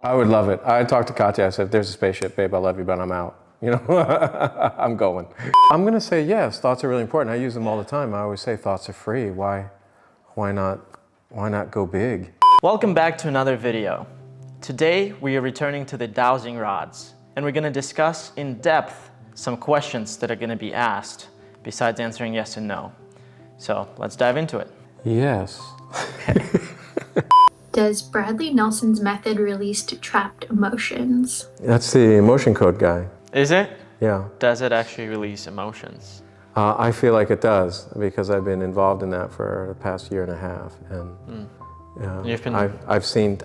I would love it. I talked to Katya. I said, if there's a spaceship, babe, I love you, but I'm out. You know, I'm going. I'm going to say yes. Thoughts are really important. I use them all the time. I always say thoughts are free. Why not go big? Welcome back to another video. Today, we are returning to the dowsing rods, and we're going to discuss in depth some questions that are going to be asked besides answering yes and no. So let's dive into it. Yes. Does Bradley Nelson's method release trapped emotions? That's the emotion code guy. Is it? Yeah. Does it actually release emotions? I feel like it does because I've been involved in that for the past year and a half, and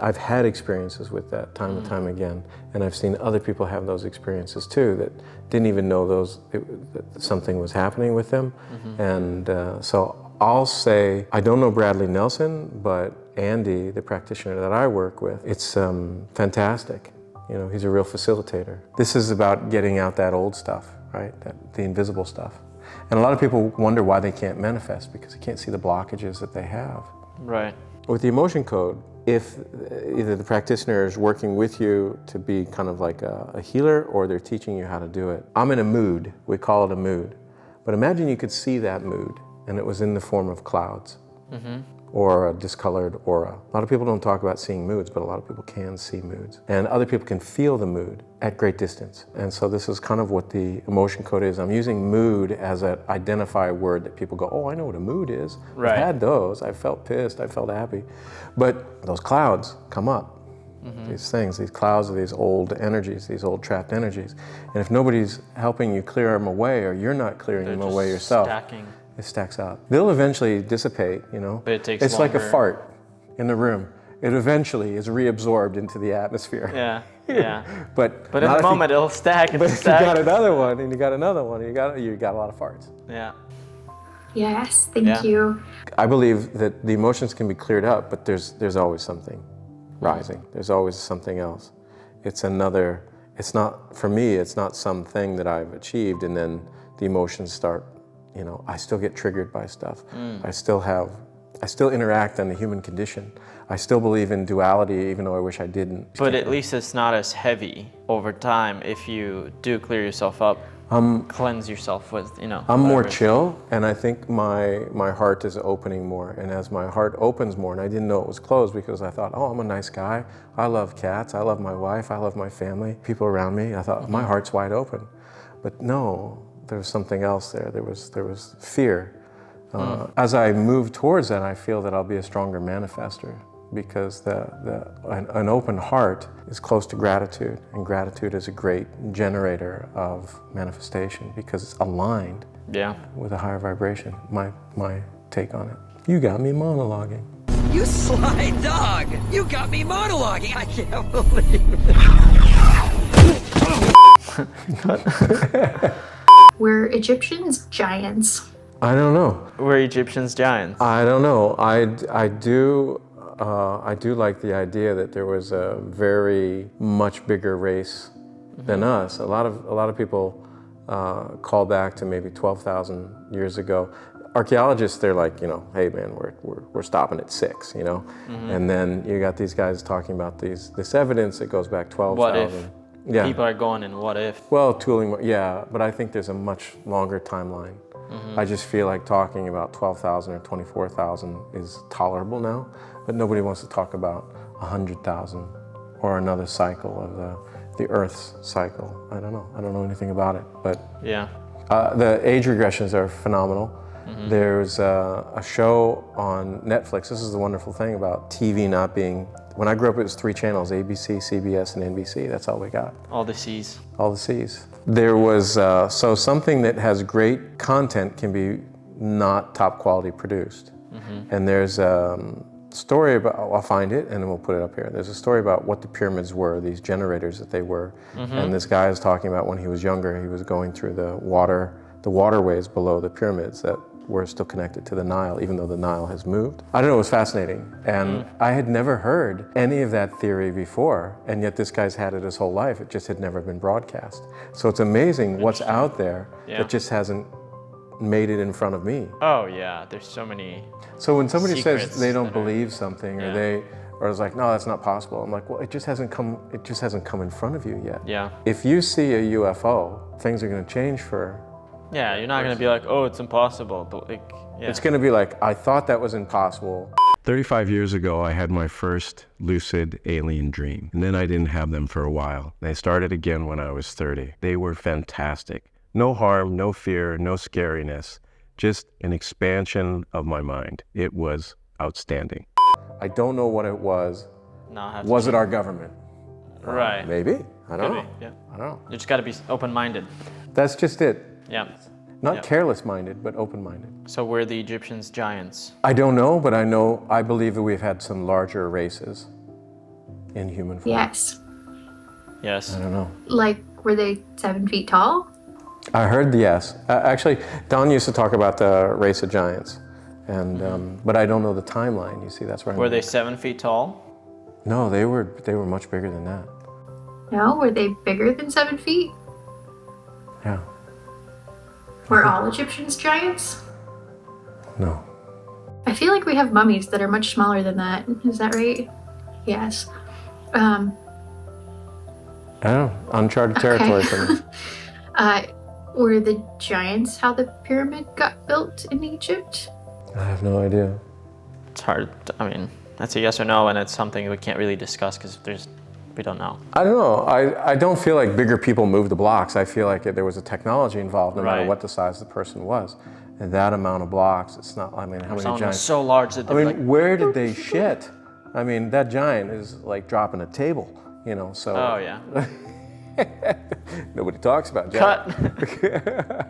I've had experiences with that time and time again, and I've seen other people have those experiences too that didn't even know that something was happening with them, and so I'll say I don't know Bradley Nelson, but Andy, the practitioner that I work with, it's fantastic. You know, he's a real facilitator. This is about getting out that old stuff, right? The invisible stuff. And a lot of people wonder why they can't manifest because they can't see the blockages that they have. Right. With the emotion code, if either the practitioner is working with you to be kind of like a healer or they're teaching you how to do it. I'm in a mood, we call it a mood. But imagine you could see that mood and it was in the form of clouds. Or a discolored aura. A lot of people don't talk about seeing moods, but a lot of people can see moods. And other people can feel the mood at great distance. And so this is kind of what the emotion code is. I'm using mood as an identifier word that people go, oh, I know what a mood is. Right. I've had those. I felt pissed. I felt happy. But those clouds come up. These things, these clouds are these old energies, these old trapped energies. And if nobody's helping you clear them away or you're not clearing them away yourself, stacking. it stacks up. They'll eventually dissipate, you know. But it takes It's longer. like a fart in the room. It eventually is reabsorbed into the atmosphere. Yeah, yeah. But in the moment, it'll stack and But if stack. you got another one, and you got another one, you got a lot of farts. Yeah. Yes, thank you. I believe that the emotions can be cleared up, but there's always something rising. There's always something else. It's not, for me, it's not something that I've achieved and then the emotions start. You know, I still get triggered by stuff. I still interact on the human condition. I still believe in duality, even though I wish I didn't. But at least it's not as heavy over time if you do clear yourself up, cleanse yourself with, you know. I'm more chill, and I think my heart is opening more. And as my heart opens more, and I didn't know it was closed because I thought, oh, I'm a nice guy. I love cats. I love my wife. I love my family, people around me. I thought, my heart's wide open. But no. There was something else there. There was fear. As I move towards that, I feel that I'll be a stronger manifester because an open heart is close to gratitude, and gratitude is a great generator of manifestation because it's aligned with a higher vibration. My take on it. You got me monologuing. You sly dog! You got me monologuing! I can't believe it. Were Egyptians giants? I don't know. Were Egyptians giants? I don't know. I do like the idea that there was a very much bigger race than us. A lot of people call back to maybe 12,000 years ago. Archaeologists, they're like, you know, hey man, we're stopping at 6, you know, and then you got these guys talking about this evidence that goes back 12,000. What if? Yeah. People are going in what if. Well, tooling, yeah, but I think there's a much longer timeline. I just feel like talking about 12,000 or 24,000 is tolerable now, but nobody wants to talk about 100,000 or another cycle of the Earth's cycle. I don't know. I don't know anything about it, but yeah, the age regressions are phenomenal. There's a show on Netflix. This is the wonderful thing about TV not being. When I grew up, it was 3 channels, ABC, CBS, and NBC. That's all we got. all the C's. All the C's. There was, so something that has great content can be not top quality produced. And there's a story about, I'll find it and then we'll put it up here. There's a story about what the pyramids were, these generators that they were. And this guy is talking about when he was younger, he was going through the waterways below the pyramids that were still connected to the Nile, even though the Nile has moved. I don't know, it was fascinating. And I had never heard any of that theory before, and yet this guy's had it his whole life. It just had never been broadcast. So it's amazing what's out there that just hasn't made it in front of me. Oh yeah, there's so many. So when somebody says secrets they don't that are- believe something or or it's like, no, that's not possible. I'm like, well, it just hasn't come in front of you yet. Yeah. If you see a UFO, things are going to change for. Yeah, you're not going to be like, oh, it's impossible. But like, yeah. It's going to be like, I thought that was impossible. 35 years ago, I had my first lucid alien dream, and then I didn't have them for a while. They started again when I was 30. They were fantastic. No harm, no fear, no scariness, just an expansion of my mind. It was outstanding. I don't know what it was. Was it our government? Right. Maybe. I don't Could know. be, yeah. I don't know. You just got to be open-minded. That's just it. Yeah. Not Yeah. careless-minded, but open-minded. So were the Egyptians giants? I don't know, but I believe that we've had some larger races in human form. Yes. Yes. I don't know. Like, were they 7 feet tall? I heard yes. Actually, Don used to talk about the race of giants, and but I don't know the timeline. You see, that's where. Were they 7 feet tall? No, they were much bigger than that. No, were they bigger than 7 feet? Yeah. Were all Egyptians giants? No. I feel like we have mummies that are much smaller than that. Is that right? Yes. I don't know. Uncharted territory for me. Were the giants how the pyramid got built in Egypt? I have no idea. It's hard. I mean, that's a yes or no, and it's something we can't really discuss because we don't know. I don't know. I don't feel like bigger people moved the blocks. I feel like there was a technology involved, no matter Right. what the size of the person was. And that amount of blocks, it's not, I mean, how many Someone was giants? so large that I mean, like, where did they shit? I mean, that giant is like dropping a table, you know, so. oh yeah. Nobody talks about giants. Cut.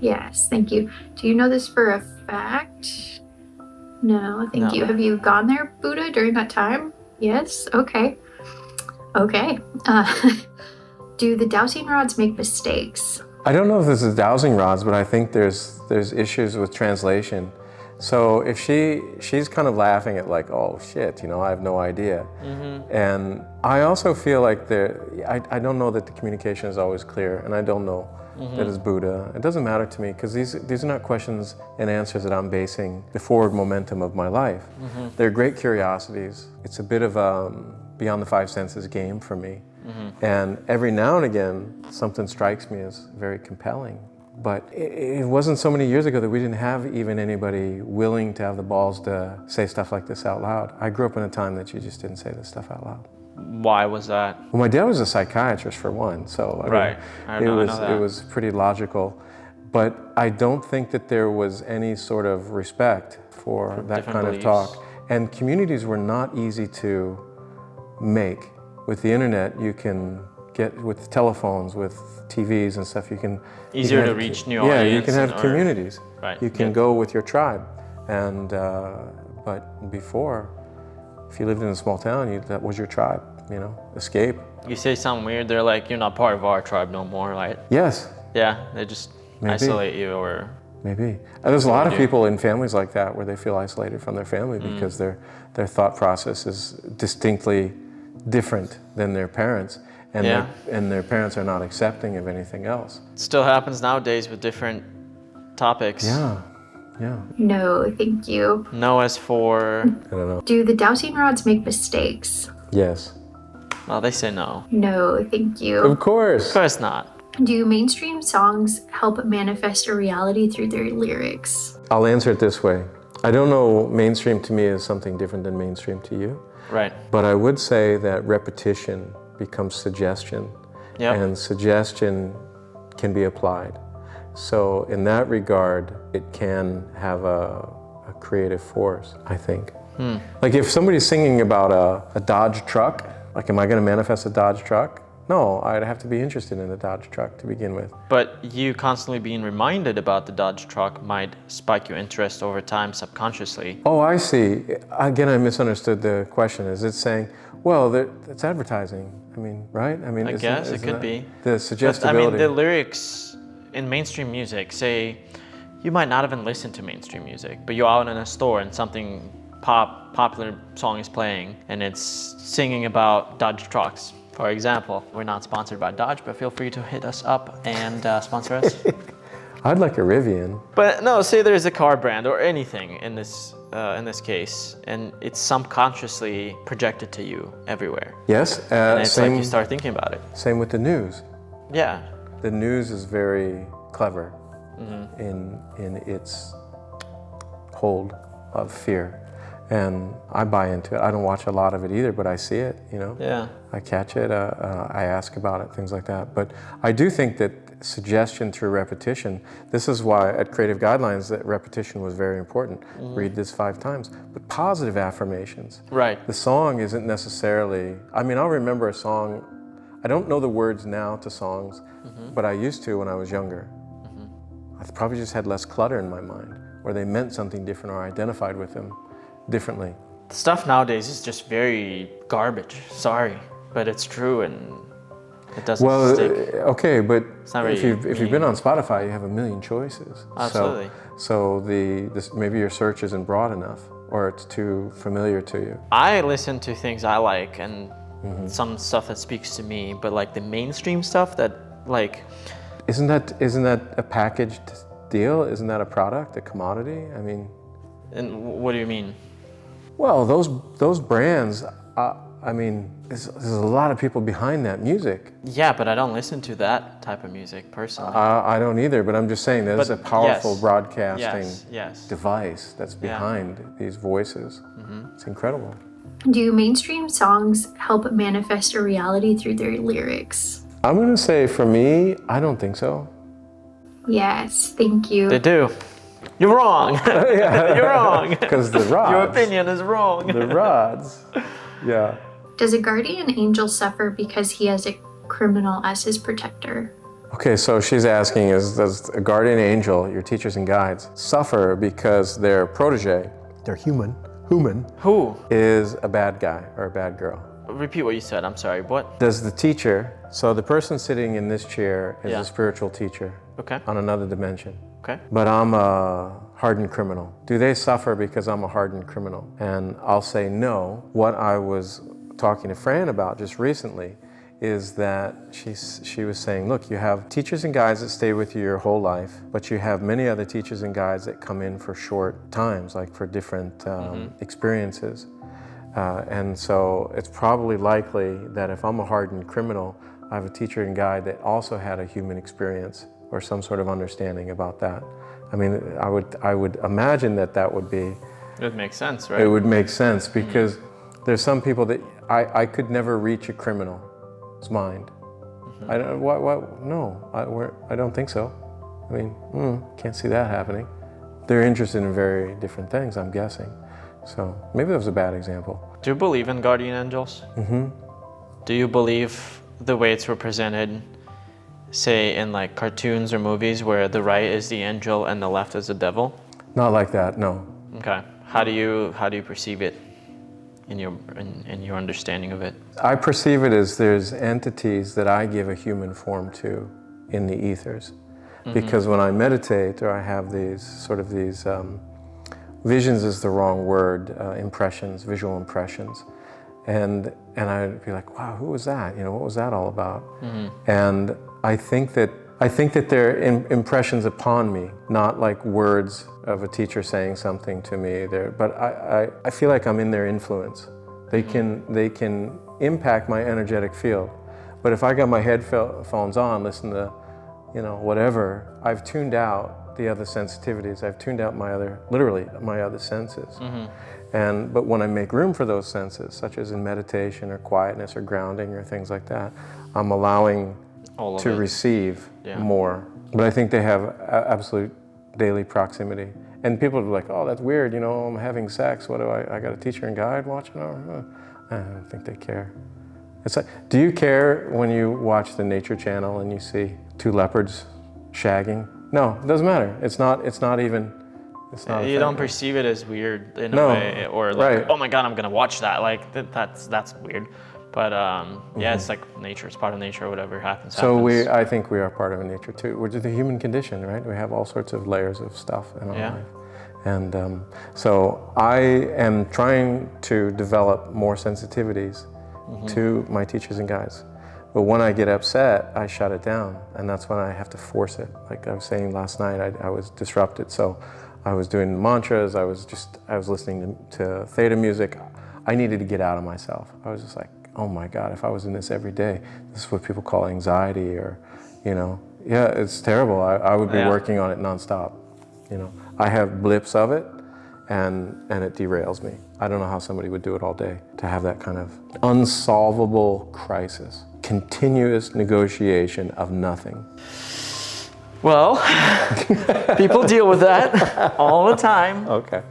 Yes, thank you. Do you know this for a fact? No, thank No. you. Have you gone there, Buddha, during that time? Yes? Okay. Okay. Do the dowsing rods make mistakes? I don't know if this is dowsing rods, but I think there's issues with translation. So if she's kind of laughing at like, oh shit, you know, I have no idea. And I also feel like I don't know that the communication is always clear, and I don't know that it's Buddha. It doesn't matter to me because these are not questions and answers that I'm basing the forward momentum of my life. They're great curiosities. It's a bit of beyond the five senses game for me. And every now and again, something strikes me as very compelling. But it wasn't so many years ago that we didn't have even anybody willing to have the balls to say stuff like this out loud. I grew up in a time that you just didn't say this stuff out loud. Why was that? Well, my dad was a psychiatrist for one, so I Right. mean, I know that. it was pretty logical. But I don't think that there was any sort of respect for that different kind beliefs. of talk. And communities were not easy to make. With the internet, you can get, with telephones, with TVs and stuff, you can Easier have to reach new Yeah, you audience can have or- communities. Right. You can go with your tribe. And but before, if you lived in a small town, that was your tribe. You know, escape. You say something weird, they're like, you're not part of our tribe no more, right? Yes, Yeah, they just Maybe. isolate you or. maybe. And there's a lot of do. people in families like that where they feel isolated from their family because their thought process is distinctly different than their parents, and Yeah. their parents are not accepting of anything else. It still happens nowadays with different topics. Yeah, yeah. No, thank you. No as for, I don't know. Do the dowsing rods make mistakes? Yes, well, they say no. No, thank you. of course. Of course not. Do mainstream songs help manifest a reality through their lyrics? I'll answer it this way. I don't know. Mainstream to me is something different than mainstream to you. Right. But I would say that repetition becomes suggestion, Yep. and suggestion can be applied. So in that regard, it can have a creative force, I think. Like if somebody's singing about a Dodge truck, like am I going to manifest a Dodge truck? No, I'd have to be interested in a Dodge truck to begin with. But you constantly being reminded about the Dodge truck might spike your interest over time subconsciously. Oh, I see. Again, I misunderstood the question. Is it saying, well, it's advertising? I mean, right? I mean, I isn't- guess it isn't could that- be. The But, suggestibility. I mean, the lyrics in mainstream music say you might not even listen to mainstream music, but you're out in a store and something popular song is playing and it's singing about Dodge trucks. For example, we're not sponsored by Dodge, but feel free to hit us up and sponsor us. I'd like a Rivian. But no, say there's a car brand or anything in this case, and it's subconsciously projected to you everywhere. Yes, And it's same, like you start thinking about it. same with the news. Yeah. The news is very clever in its hold of fear. And I buy into it. I don't watch a lot of it either, but I see it, you know. Yeah. I catch it, I ask about it, things like that. But I do think that suggestion through repetition, this is why at Creative Guidelines that repetition was very important. Read this 5 times. But positive affirmations. Right. The song isn't necessarily, I mean, I'll remember a song, I don't know the words now to songs, but I used to when I was younger. I probably just had less clutter in my mind, or they meant something different or I identified with them differently. Stuff nowadays is just very garbage. Sorry, but it's true and it doesn't stick. Okay, but not if really you've been on Spotify, you have a million choices. Absolutely. So maybe your search isn't broad enough, or it's too familiar to you. I listen to things I like and some stuff that speaks to me, but like the mainstream stuff that like. Isn't that a packaged deal? Isn't that a product, a commodity? I mean. And what do you mean? Well, those brands. I mean, there's a lot of people behind that music. Yeah, but I don't listen to that type of music personally. I don't either, but I'm just saying there's a powerful broadcasting device that's behind these voices. It's incredible. Do mainstream songs help manifest a reality through their lyrics? I'm going to say for me, I don't think so. Yes, thank you. They do. You're wrong. You're wrong. Because the rods. Your opinion is wrong. The rods. Yeah. Does a guardian angel suffer because he has a criminal as his protector? Okay, so she's asking, does a guardian angel, your teachers and guides, suffer because their protege, their human, Who? is a bad guy or a bad girl? Repeat what you said. I'm sorry. What? Does the teacher, so the person sitting in this chair is a spiritual teacher Okay. on another dimension. Okay. But I'm a hardened criminal. Do they suffer because I'm a hardened criminal? And I'll say no. What I was talking to Fran about just recently is that she was saying, look, you have teachers and guides that stay with you your whole life, but you have many other teachers and guides that come in for short times, like for different experiences. And so it's probably likely that if I'm a hardened criminal, I have a teacher and guide that also had a human experience or some sort of understanding about that. I mean, I would imagine that would be... It would make sense, right? It would make sense because there's some people that I could never reach a criminal's mind. I don't, what, no, I don't think so. I mean, can't see that happening. They're interested in very different things, I'm guessing. So maybe that was a bad example. Do you believe in guardian angels? Do you believe the way it's represented, say in like cartoons or movies where the right is the angel and the left is the devil? Not like that, no. Okay. How do you perceive it in your understanding of it? I perceive it as there's entities that I give a human form to in the ethers. Because when I meditate or I have these visions is the wrong word, impressions, visual impressions. And I'd be like, wow, who was that? You know, what was that all about? And I think that they're impressions upon me, not like words of a teacher saying something to me. But I feel like I'm in their influence. They can impact my energetic field. But if I got my headphones on, listen to, you know, whatever, I've tuned out the other sensitivities. I've tuned out literally my other senses. But when I make room for those senses, such as in meditation or quietness or grounding or things like that, I'm allowing to receive more. But I think they have absolute daily proximity. And people are like, oh, that's weird, you know, I'm having sex. What do I got a teacher and guide watching? I don't think they care. It's like, do you care when you watch the Nature Channel and you see 2 leopards shagging? No, it doesn't matter. It's not even. You don't perceive it as weird in a way, or like, oh my God, I'm gonna watch that. Like that's weird. But yeah, it's like nature. It's part of nature. Whatever happens. So I think we are part of nature too. We're just the human condition, right? We have all sorts of layers of stuff in our life. And so I am trying to develop more sensitivities to my teachers and guides. But when I get upset, I shut it down, and that's when I have to force it. Like I was saying last night, I was disrupted, so I was doing mantras, I was listening to theta music. I needed to get out of myself. I was just like, oh my God, if I was in this every day, this is what people call anxiety, or, yeah, it's terrible. I would be working on it nonstop, I have blips of it, and it derails me. I don't know how somebody would do it all day, to have that kind of unsolvable crisis. Continuous negotiation of nothing. Well, people deal with that all the time. Okay.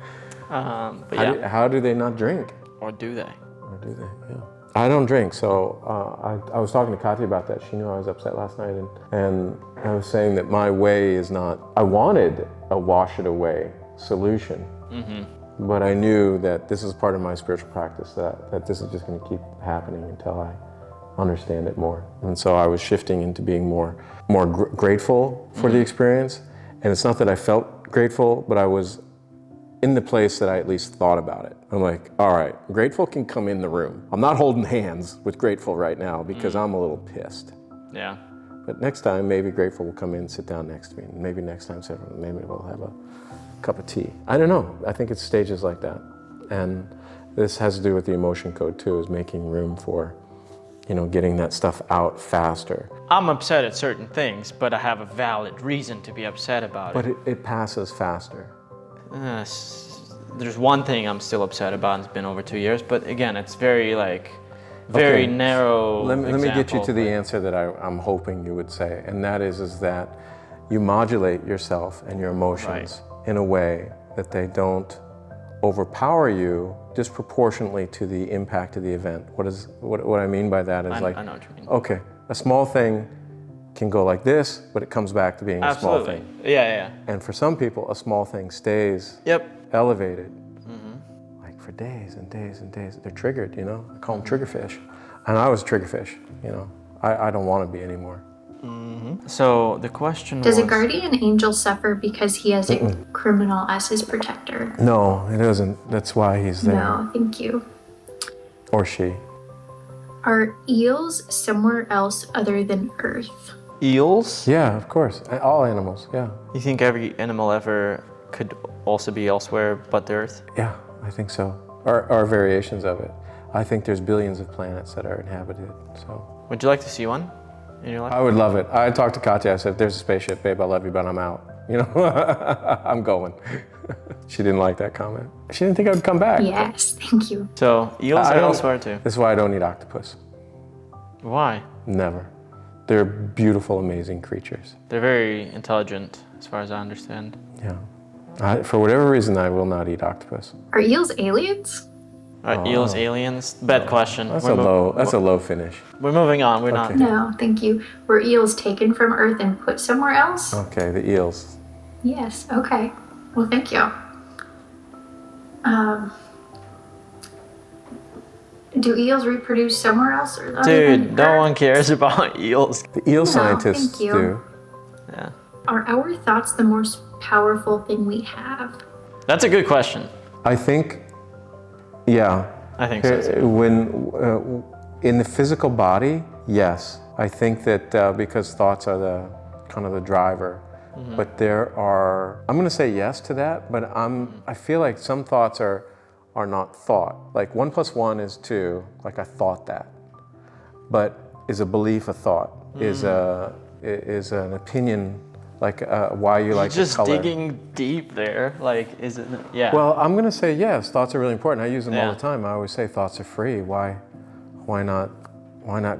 But yeah. How do they not drink? Or do they? Or do they? Yeah. I don't drink, so I was talking to Katya about that. She knew I was upset last night, and I was saying that my way is not. I wanted a wash it away solution, but I knew that this is part of my spiritual practice. That this is just going to keep happening until I understand it more. And so I was shifting into being more grateful for the experience. And it's not that I felt grateful, but I was in the place that I at least thought about it. I'm like, all right, grateful can come in the room. I'm not holding hands with grateful right now because I'm a little pissed. Yeah. But next time, maybe grateful will come in and sit down next to me. And maybe next time, maybe we'll have a cup of tea. I don't know. I think it's stages like that. And this has to do with the emotion code too, is making room for getting that stuff out faster. I'm upset at certain things, but I have a valid reason to be upset about it. But it passes faster. There's one thing I'm still upset about, and it's been over 2 years, but again, it's very narrow. Let me get you to the answer that I'm hoping you would say, and that is that you modulate yourself and your emotions in a way that they don't overpower you disproportionately to the impact of the event. What I mean by that is I know what you mean. Okay, a small thing can go like this, but it comes back to being a small thing. Yeah. And for some people, a small thing stays elevated, like for days and days and days. They're triggered, I call them triggerfish. And I was triggerfish, I don't want to be anymore. So the question Does a guardian angel suffer because he has a criminal as his protector? No, it doesn't. That's why he's there. No, thank you. Or she. Are eels somewhere else other than Earth? Eels? Yeah, of course. All animals, yeah. You think every animal ever could also be elsewhere but the Earth? Yeah, I think so. Or variations of it. I think there's billions of planets that are inhabited, so. Would you like to see one in your life? I would love it. I talked to Katya, I said, if there's a spaceship, babe, I love you, but I'm out. I'm going. She didn't like that comment. She didn't think I would come back. Yes, thank you. So eels are elsewhere too. This is why I don't eat octopus. Why? Never. They're beautiful, amazing creatures. They're very intelligent, as far as I understand. Yeah. For whatever reason, I will not eat octopus. Are eels aliens? Are eels aliens? Bad question. That's a low finish. We're moving on. We're not. No, thank you. Were eels taken from Earth and put somewhere else? Okay, the eels. Yes, okay. Well, thank you. Do eels reproduce somewhere else? Or Dude, no one cares about eels. The eel scientists do. Yeah. Are our thoughts the most powerful thing we have? That's a good question. I think, yeah. I think so too. When in the physical body, yes. I think that because thoughts are the kind of the driver. But there are, I'm going to say yes to that, but I feel like some thoughts are not thought. Like 1 + 1 is 2, like I thought that. But is a belief a thought? Is an opinion like why you like just color? digging deep there, like is it? Yeah. Well, I'm going to say yes. Thoughts are really important. I use them all the time. I always say thoughts are free. Why not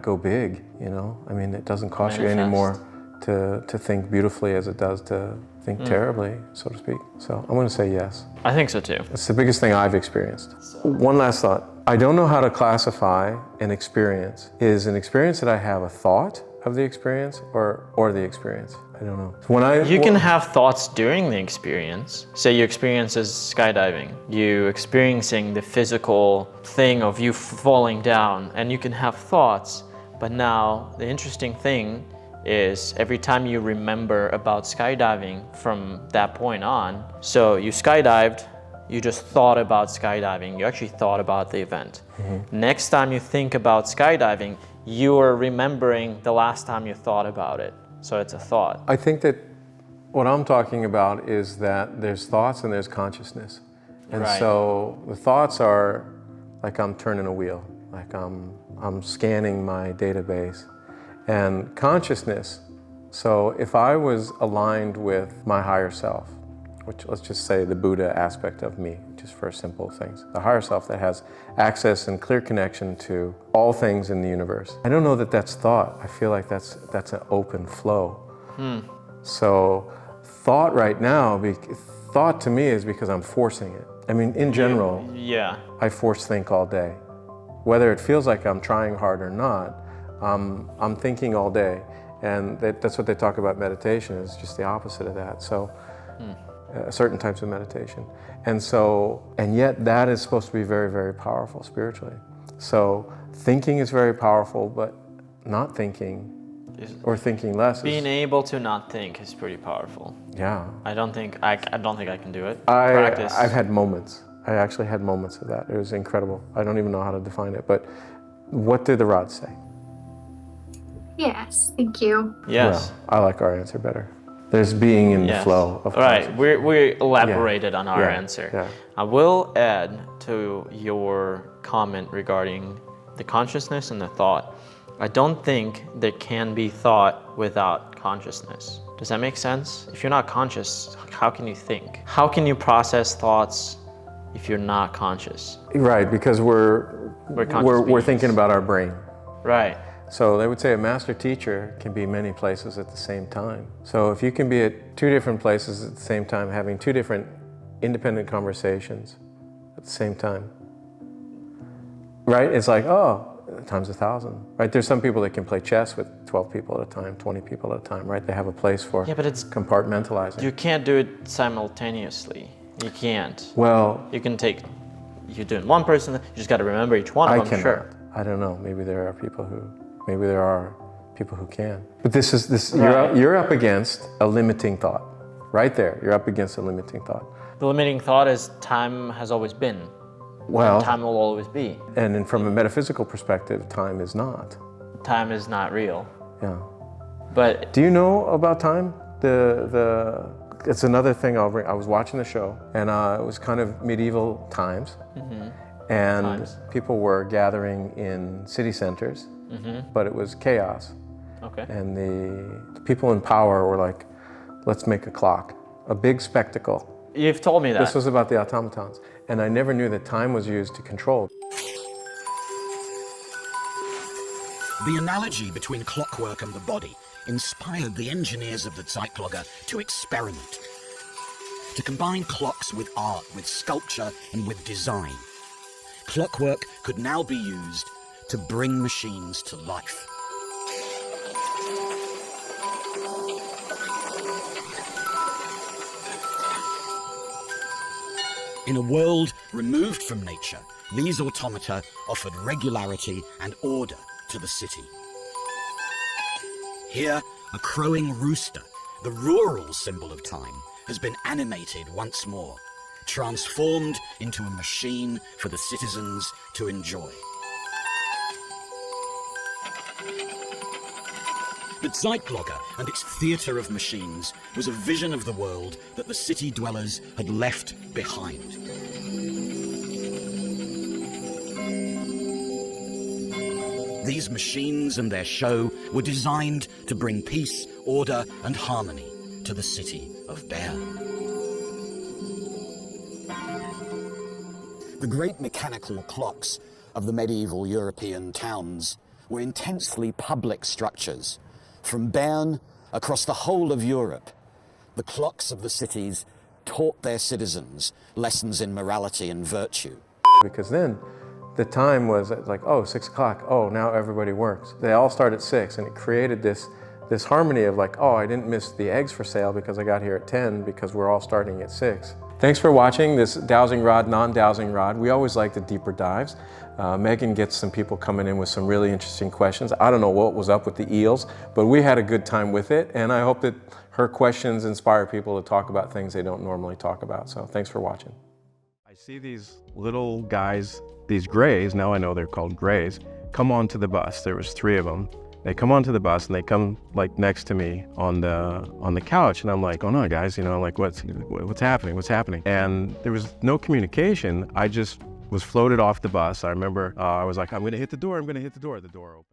go big? I mean, it doesn't cost you any more to think beautifully as it does to think terribly, so to speak. So I'm going to say yes. I think so too. It's the biggest thing I've experienced. One last thought. I don't know how to classify an experience. Is an experience that I have a thought of the experience or the experience? I don't know. You can have thoughts during the experience. Say your experience is skydiving. You experiencing the physical thing of you falling down, and you can have thoughts. But now the interesting thing is every time you remember about skydiving from that point on, so you skydived, you just thought about skydiving, you actually thought about the event. Next time you think about skydiving, you are remembering the last time you thought about it. So it's a thought. I think that what I'm talking about is that there's thoughts and there's consciousness. And Right. so the thoughts are like I'm turning a wheel, like I'm scanning my database. And consciousness, so if I was aligned with my higher self, which let's just say the Buddha aspect of me, just for simple things, the higher self that has access and clear connection to all things in the universe. I don't know that that's thought. I feel like that's an open flow. So thought right now, thought to me is because I'm forcing it. I mean, in general, Yeah. I force think all day. Whether it feels like I'm trying hard or not, I'm thinking all day. And that's what they talk about meditation, is just the opposite of that. So certain types of meditation. And yet that is supposed to be very, very powerful spiritually. So thinking is very powerful, but not thinking or thinking less Being able to not think is pretty powerful. yeah. I don't think I can do it. Practice. I've had moments. I actually had moments of that. It was incredible. I don't even know how to define it, but what did the rod say? Yes, thank you. Yes. Well, I like our answer better. There's being in the Yes. flow of Right. consciousness. We elaborated on our Yeah. answer. Yeah. I will add to your comment regarding the consciousness and the thought. I don't think there can be thought without consciousness. Does that make sense? If you're not conscious, how can you think? How can you process thoughts if you're not conscious? Right, because we're conscious thinking beings. about our brain. Right. So they would say a master teacher can be many places at the same time. So if you can be at two different places at the same time, having two different independent conversations at the same time, right? It's like, oh, times 1,000, right? There's some people that can play chess with 12 people at a time, 20 people at a time, right? They have a place for Yeah, but it's compartmentalizing. you can't do it simultaneously. You can't. Well, You can take. You're doing one person. You just got to remember each one I of them. cannot. Sure. I don't know. Maybe there are people who can. But this. Right. You're up against a limiting thought, right there. You're up against a limiting thought. The limiting thought is time has always been. Well, And time will always be. and then from a metaphysical perspective, time is not. Time is not real. Yeah. But Do you know about time? It's another thing I'll bring. I was watching the show, and it was kind of medieval times, and Times. people were gathering in city centers, but it was chaos. okay. And the people in power were like, let's make a clock, a big spectacle. You've told me that. This was about the automatons, and I never knew that time was used to control. The analogy between clockwork and the body inspired the engineers of the Zeitlogger to experiment, to combine clocks with art, with sculpture, and with design. Clockwork could now be used to bring machines to life. In a world removed from nature, these automata offered regularity and order to the city. Here, a crowing rooster, the rural symbol of time, has been animated once more, transformed into a machine for the citizens to enjoy. The Zeitlogger and its theatre of machines was a vision of the world that the city dwellers had left behind. These machines and their show were designed to bring peace, order, and harmony to the city of Bern. The great mechanical clocks of the medieval European towns were intensely public structures. From Bern across the whole of Europe, the clocks of the cities taught their citizens lessons in morality and virtue. Because then the time was like, oh, 6 o'clock, oh, now everybody works. They all start at 6, and it created this harmony of like, oh, I didn't miss the eggs for sale because I got here at 10 because we're all starting at 6. Thanks for watching this Dowsing Rod, non-dowsing rod. We always like the deeper dives. Megan gets some people coming in with some really interesting questions. I don't know what was up with the eels, but we had a good time with it, and I hope that her questions inspire people to talk about things they don't normally talk about. So thanks for watching. I see these little guys, these grays, now I know they're called grays, come onto the bus. There was 3 of them. They come onto the bus and they come like next to me on the couch, and I'm like, oh no, guys, you know, like what's happening? What's happening? And there was no communication. I just was floated off the bus. I remember I was like, I'm gonna hit the door. The door opened.